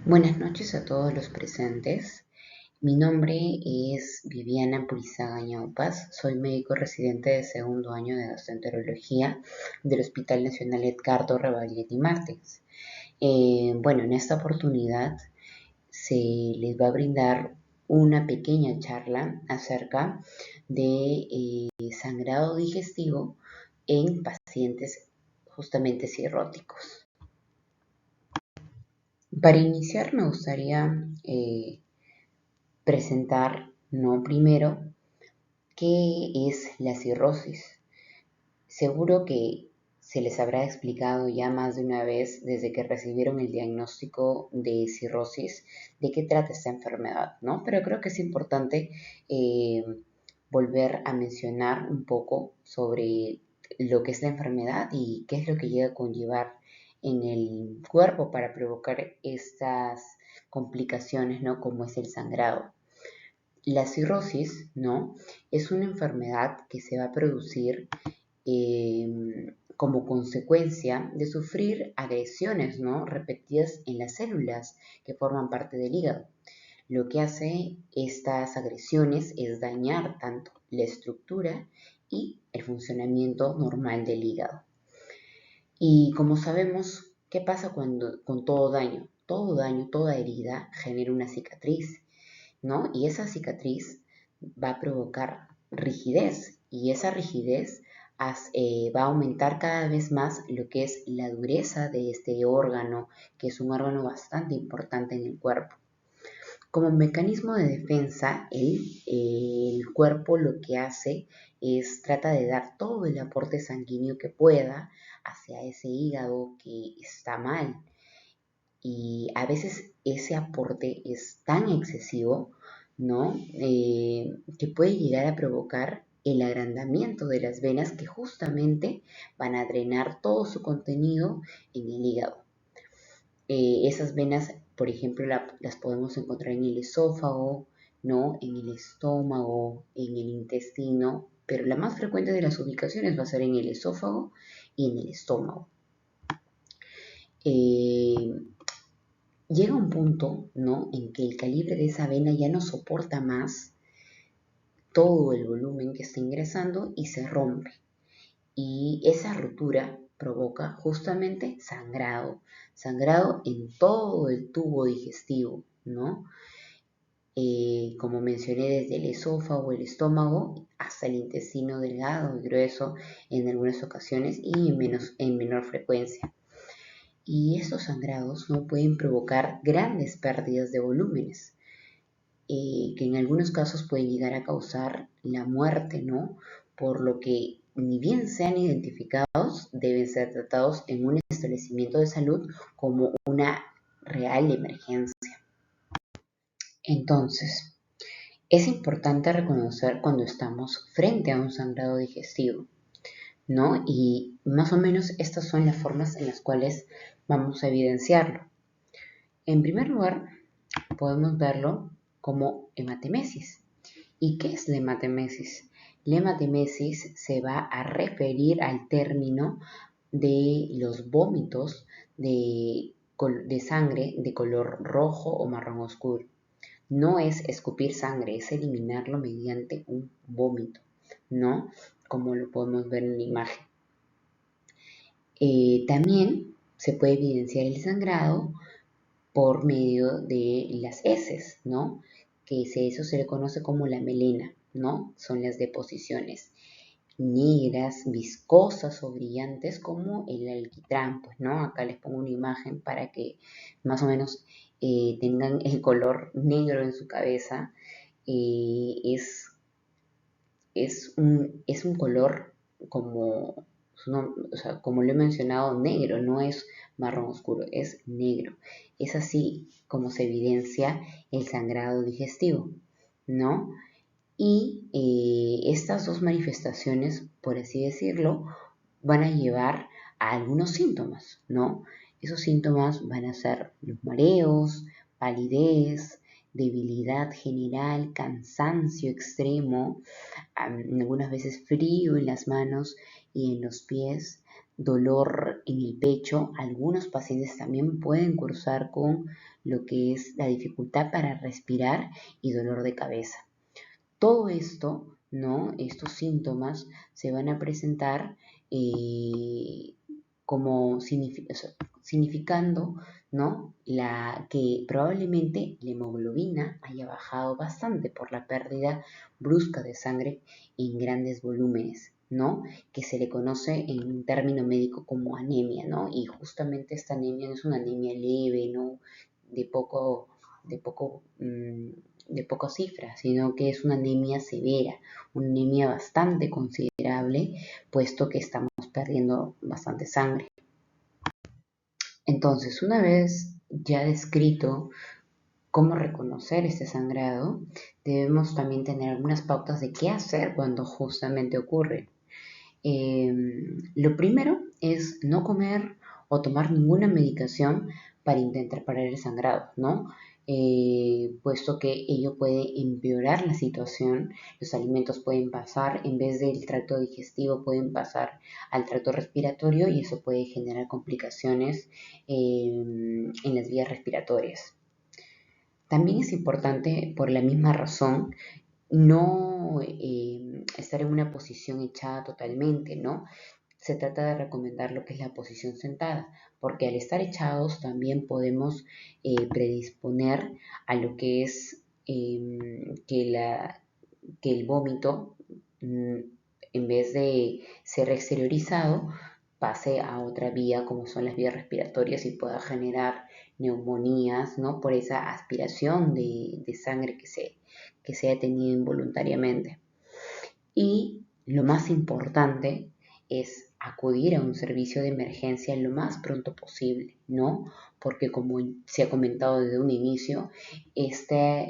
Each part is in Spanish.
Buenas noches a todos los presentes. Mi nombre es Viviana Purizaga Ñaupas. Soy médico residente de segundo año de gastroenterología del Hospital Nacional Edgardo Rebagliati Mártens. En esta oportunidad se les va a brindar una pequeña charla acerca de sangrado digestivo en pacientes justamente cirróticos. Para iniciar me gustaría presentar, no primero, qué es la cirrosis. Seguro que se les habrá explicado ya más de una vez desde que recibieron el diagnóstico de cirrosis de qué trata esta enfermedad, ¿no? Pero creo que es importante eh, volver a mencionar un poco sobre lo que es la enfermedad y qué es lo que llega a conllevar en el cuerpo para provocar estas complicaciones, ¿no? Como es el sangrado. La cirrosis, ¿no? Es una enfermedad que se va a producir como consecuencia de sufrir agresiones, ¿no? Repetidas en las células que forman parte del hígado. Lo que hace estas agresiones es dañar tanto la estructura y el funcionamiento normal del hígado. Y como sabemos, ¿qué pasa con todo daño? Todo daño, toda herida genera una cicatriz, ¿no? Y esa cicatriz va a provocar rigidez y esa rigidez va a aumentar cada vez más lo que es la dureza de este órgano, que es un órgano bastante importante en el cuerpo. Como mecanismo de defensa, el cuerpo lo que hace es trata de dar todo el aporte sanguíneo que pueda hacia ese hígado que está mal. Y a veces ese aporte es tan excesivo, ¿no? Que puede llegar a provocar el agrandamiento de las venas que justamente van a drenar todo su contenido en el hígado. Esas venas, por ejemplo, las podemos encontrar en el esófago, ¿no? En el estómago, en el intestino, pero la más frecuente de las ubicaciones va a ser en el esófago y en el estómago. Eh, Llega un punto, ¿no? En que el calibre de esa vena ya no soporta más todo el volumen que está ingresando y se rompe. Y esa rotura provoca justamente sangrado, sangrado en todo el tubo digestivo, ¿no? Como mencioné, desde el esófago, el estómago, hasta el intestino delgado y grueso en algunas ocasiones y en menor frecuencia. Y estos sangrados no pueden provocar grandes pérdidas de volúmenes, que en algunos casos pueden llegar a causar la muerte, ¿no? Por lo que ni bien sean identificados, deben ser tratados en un establecimiento de salud como una real emergencia. Entonces, es importante reconocer cuando estamos frente a un sangrado digestivo, ¿no? Y más o menos estas son las formas en las cuales vamos a evidenciarlo. En primer lugar, podemos verlo como hematemesis. ¿Y qué es la hematemesis? La hematemesis se va a referir al término de los vómitos de sangre de color rojo o marrón oscuro. No es escupir sangre, es eliminarlo mediante un vómito, ¿no? Como lo podemos ver en la imagen. También se puede evidenciar el sangrado por medio de las heces, ¿no? Que eso se le conoce como la melena, ¿no? Son las deposiciones negras, viscosas o brillantes como el alquitrán, pues, ¿no? Acá les pongo una imagen para que más o menos tengan el color negro en su cabeza. Es es un color como, o sea, como lo he mencionado, negro, no es marrón oscuro, es negro. Es así como se evidencia el sangrado digestivo, ¿no? Y estas dos manifestaciones, por así decirlo, van a llevar a algunos síntomas, ¿no? Esos síntomas van a ser los mareos, palidez, debilidad general, cansancio extremo, algunas veces frío en las manos y en los pies, dolor en el pecho. Algunos pacientes también pueden cursar con lo que es la dificultad para respirar y dolor de cabeza. Todo esto, ¿no? Estos síntomas se van a presentar como significando, ¿no? Que probablemente la hemoglobina haya bajado bastante por la pérdida brusca de sangre en grandes volúmenes, ¿no? Que se le conoce en un término médico como anemia, ¿no? Y justamente esta anemia no es una anemia leve, ¿no? De poco, de poco, de poca cifra, sino que es una anemia severa, una anemia bastante considerable, puesto que estamos perdiendo bastante sangre. Entonces, una vez ya descrito cómo reconocer este sangrado, debemos también tener algunas pautas de qué hacer cuando justamente ocurre. Lo primero es no comer o tomar ninguna medicación para intentar parar el sangrado, ¿no? Puesto que ello puede empeorar la situación, los alimentos pueden pasar, en vez del tracto digestivo, pueden pasar al tracto respiratorio y eso puede generar complicaciones en las vías respiratorias. También es importante, por la misma razón, no estar en una posición echada totalmente, ¿no? Se trata de recomendar lo que es la posición sentada, porque al estar echados también podemos predisponer a lo que es que el vómito, en vez de ser exteriorizado, pase a otra vía como son las vías respiratorias y pueda generar neumonías, ¿no? Por esa aspiración de sangre que se ha tenido involuntariamente. Y lo más importante es acudir a un servicio de emergencia lo más pronto posible, ¿no? Porque como se ha comentado desde un inicio, este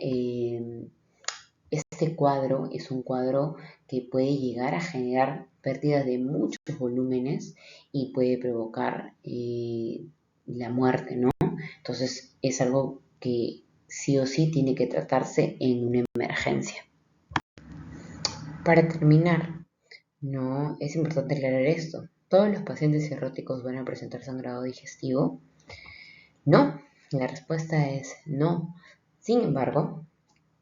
cuadro es un cuadro que puede llegar a generar pérdidas de muchos volúmenes y puede provocar la muerte, ¿no? Entonces es algo que sí o sí tiene que tratarse en una emergencia. Para terminar, no es importante aclarar esto. ¿Todos los pacientes cirróticos van a presentar sangrado digestivo? No, la respuesta es no. Sin embargo,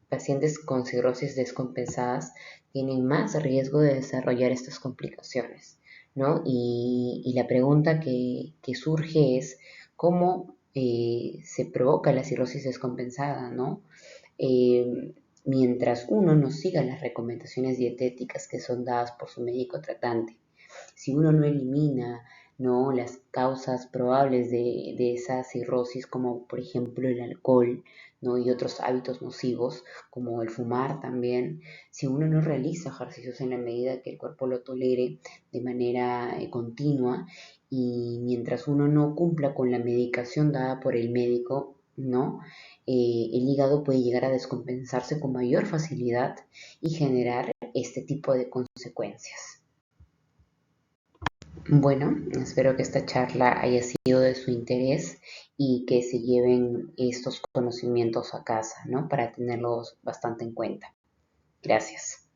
pacientes con cirrosis descompensadas tienen más riesgo de desarrollar estas complicaciones, ¿no? Y la pregunta que surge es cómo se provoca la cirrosis descompensada, ¿no? Mientras uno no siga las recomendaciones dietéticas que son dadas por su médico tratante. Si uno no elimina, ¿no?, las causas probables de esa cirrosis, como por ejemplo el alcohol, ¿no?, y otros hábitos nocivos, como el fumar también, si uno no realiza ejercicios en la medida que el cuerpo lo tolere de manera continua, y mientras uno no cumpla con la medicación dada por el médico, ¿no?, el hígado puede llegar a descompensarse con mayor facilidad y generar este tipo de consecuencias. Bueno, espero que esta charla haya sido de su interés y que se lleven estos conocimientos a casa, ¿no? Para tenerlos bastante en cuenta. Gracias.